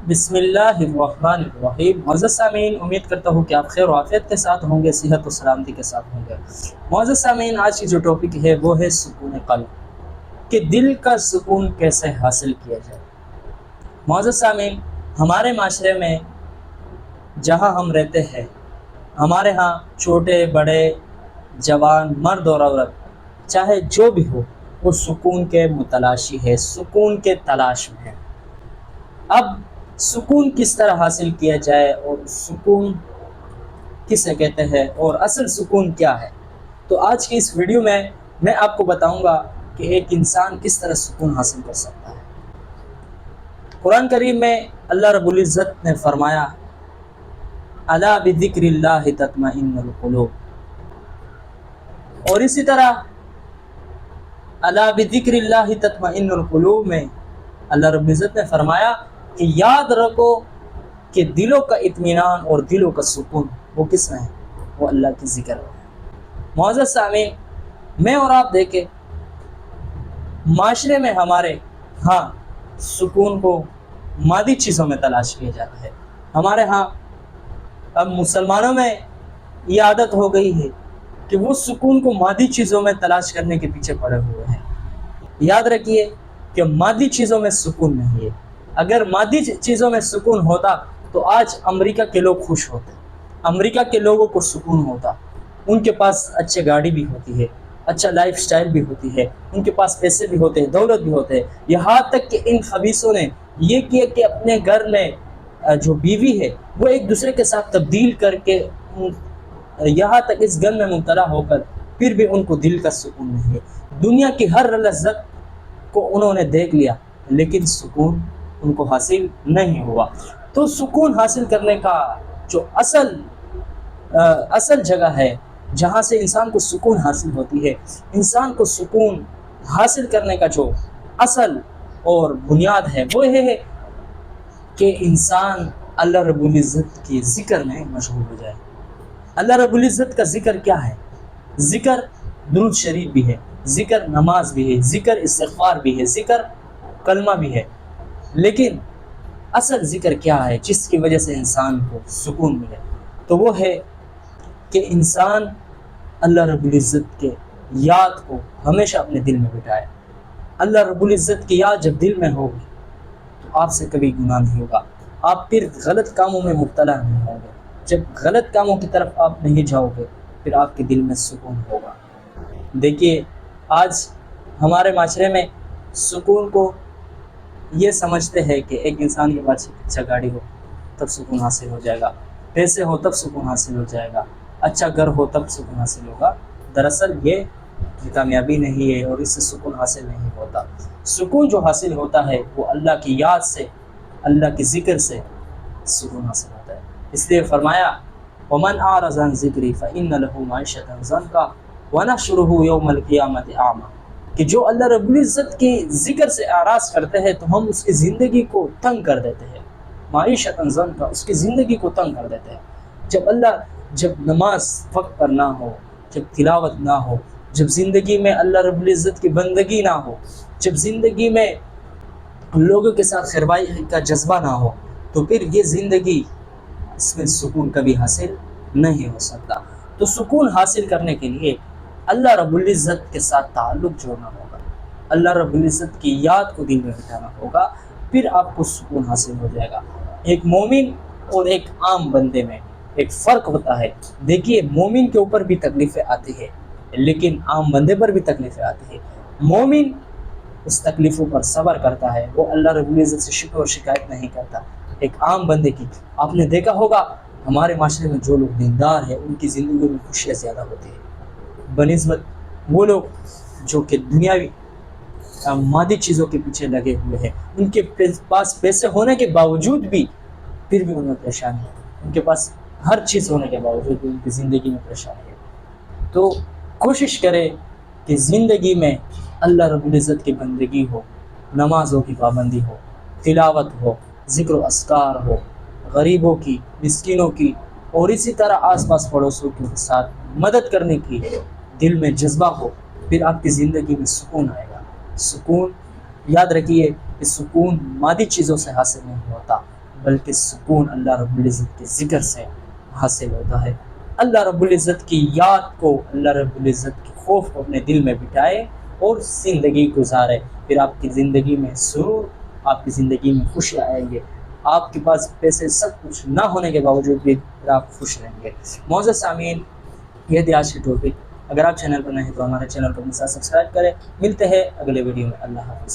بسم اللہ الرحمن الرحیم۔ معزز سامعین، امید کرتا ہوں کہ آپ خیر و عافیت کے ساتھ ہوں گے، صحت و سلامتی کے ساتھ ہوں گے۔ معزز سامعین، آج کی جو ٹاپک ہے وہ ہے سکون قلب، کہ دل کا سکون کیسے حاصل کیا جائے۔ معزز سامعین، ہمارے معاشرے میں جہاں ہم رہتے ہیں، ہمارے ہاں چھوٹے بڑے جوان مرد اور عورت چاہے جو بھی ہو، وہ سکون کے متلاشی ہے، سکون کے تلاش میں ہے۔ اب سکون کس طرح حاصل کیا جائے اور سکون کسے کہتے ہیں اور اصل سکون کیا ہے، تو آج کی اس ویڈیو میں آپ کو بتاؤں گا کہ ایک انسان کس طرح سکون حاصل کر سکتا ہے۔ قرآن کریم میں اللہ رب العزت نے فرمایا، الا بذکر اللہ تطمئن القلوب، اور اسی طرح الا بذکر اللہ تطمئن القلوب میں اللہ رب العزت نے فرمایا کہ یاد رکھو کہ دلوں کا اطمینان اور دلوں کا سکون وہ کس میں ہے، وہ اللہ کی ذکر ہے۔ معزز سامعین، میں اور آپ دیکھیں، معاشرے میں ہمارے ہاں سکون کو مادی چیزوں میں تلاش کیا جاتا ہے۔ ہمارے ہاں اب مسلمانوں میں یہ عادت ہو گئی ہے کہ وہ سکون کو مادی چیزوں میں تلاش کرنے کے پیچھے پڑے ہوئے ہیں۔ یاد رکھیے کہ مادی چیزوں میں سکون نہیں ہے۔ اگر مادی چیزوں میں سکون ہوتا تو آج امریکہ کے لوگ خوش ہوتے، امریکہ کے لوگوں کو سکون ہوتا، ان کے پاس اچھے گاڑی بھی ہوتی ہے، اچھا لائف سٹائل بھی ہوتی ہے، ان کے پاس پیسے بھی ہوتے ہیں، دولت بھی ہوتے ہیں۔ یہاں تک کہ ان خبیثوں نے یہ کیا کہ اپنے گھر میں جو بیوی ہے وہ ایک دوسرے کے ساتھ تبدیل کر کے یہاں تک اس گن میں مبتلا ہو کر پھر بھی ان کو دل کا سکون نہیں ہے۔ دنیا کی ہر لذت کو انہوں نے دیکھ لیا لیکن سکون ان کو حاصل نہیں ہوا۔ تو سکون حاصل کرنے کا جو اصل جگہ ہے جہاں سے انسان کو سکون حاصل ہوتی ہے، انسان کو سکون حاصل کرنے کا جو اصل اور بنیاد ہے وہ یہ ہے کہ انسان اللہ رب العزت کی ذکر میں مشغول ہو جائے۔ اللہ رب العزت کا ذکر کیا ہے؟ ذکر درود شریف بھی ہے، ذکر نماز بھی ہے، ذکر استغفار بھی ہے، ذکر کلمہ بھی ہے، لیکن اصل ذکر کیا ہے جس کی وجہ سے انسان کو سکون ملے؟ تو وہ ہے کہ انسان اللہ رب العزت کے یاد کو ہمیشہ اپنے دل میں بٹھائے۔ اللہ رب العزت کی یاد جب دل میں ہوگی تو آپ سے کبھی گناہ نہیں ہوگا، آپ پھر غلط کاموں میں مبتلا نہیں ہوں گے۔ جب غلط کاموں کی طرف آپ نہیں جاؤ گے پھر آپ کے دل میں سکون ہوگا۔ دیکھیے، آج ہمارے معاشرے میں سکون کو یہ سمجھتے ہیں کہ ایک انسان کے پاس اچھا گاڑی ہو تب سکون حاصل ہو جائے گا، پیسے ہو تب سکون حاصل ہو جائے گا، اچھا گھر ہو تب سکون حاصل ہوگا۔ دراصل یہ کامیابی نہیں ہے اور اس سے سکون حاصل نہیں ہوتا۔ سکون جو حاصل ہوتا ہے وہ اللہ کی یاد سے، اللہ کے ذکر سے سکون حاصل ہوتا ہے۔ اس لیے فرمایا، وَمَنْ أَعْرَضَ عَنْ ذِكْرِي فَإِنَّ لَهُ مَعِيشَةً ضَنْكًا وَنَحْشُرُهُ يَوْمَ الْقِيَامَةِ أَعْمَىٰ، کہ جو اللہ رب العزت کی ذکر سے اعراض کرتے ہیں تو ہم اس کی زندگی کو تنگ کر دیتے ہیں۔ معیشتاً ضنکا، اس کی زندگی کو تنگ کر دیتے ہیں۔ جب نماز وقت پر نہ ہو، جب تلاوت نہ ہو، جب زندگی میں اللہ رب العزت کی بندگی نہ ہو، جب زندگی میں لوگوں کے ساتھ خیربائی کا جذبہ نہ ہو، تو پھر یہ زندگی، اس میں سکون کبھی حاصل نہیں ہو سکتا۔ تو سکون حاصل کرنے کے لیے اللہ رب العزت کے ساتھ تعلق جوڑنا ہوگا، اللہ رب العزت کی یاد کو دل میں بٹھانا ہوگا، پھر آپ کو سکون حاصل ہو جائے گا۔ ایک مومن اور ایک عام بندے میں ایک فرق ہوتا ہے۔ دیکھیے، مومن کے اوپر بھی تکلیفیں آتی ہیں لیکن عام بندے پر بھی تکلیفیں آتی ہیں۔ مومن اس تکلیفوں پر صبر کرتا ہے، وہ اللہ رب العزت سے شکر اور شکایت نہیں کرتا۔ ایک عام بندے کی، آپ نے دیکھا ہوگا ہمارے معاشرے میں جو لوگ دیندار ہیں ان کی زندگیوں میں خوشیاں زیادہ ہوتی ہیں بنسبت وہ لوگ جو کہ دنیاوی مادی چیزوں کے پیچھے لگے ہوئے ہیں۔ ان کے پاس پیسے ہونے کے باوجود بھی پھر بھی انہیں پریشانی ہے، ان کے پاس ہر چیز ہونے کے باوجود بھی ان کی زندگی میں پریشانی ہے۔ تو کوشش کرے کہ زندگی میں اللہ رب العزت کی بندگی ہو، نمازوں کی پابندی ہو، تلاوت ہو، ذکر و اذکار ہو، غریبوں کی، مسکینوں کی اور اسی طرح آس پاس پڑوسوں کے ساتھ مدد کرنے کی دل میں جذبہ ہو، پھر آپ کی زندگی میں سکون آئے گا۔ سکون، یاد رکھیے کہ سکون مادی چیزوں سے حاصل نہیں ہوتا، بلکہ سکون اللہ رب العزت کے ذکر سے حاصل ہوتا ہے۔ اللہ رب العزت کی یاد کو، اللہ رب العزت کے خوف کو اپنے دل میں بٹھائے اور زندگی گزارے، پھر آپ کی زندگی میں سرور، آپ کی زندگی میں خوشیاں آئیں گے۔ آپ کے پاس پیسے سب کچھ نہ ہونے کے باوجود بھی پھر آپ خوش رہیں گے۔ معزز سامعین، یہ تھی آج کی ٹاپک۔ اگر آپ چینل پر نئے ہیں تو ہمارے چینل کو سبسکرائب کریں۔ ملتے ہیں اگلے ویڈیو میں۔ اللہ حافظ۔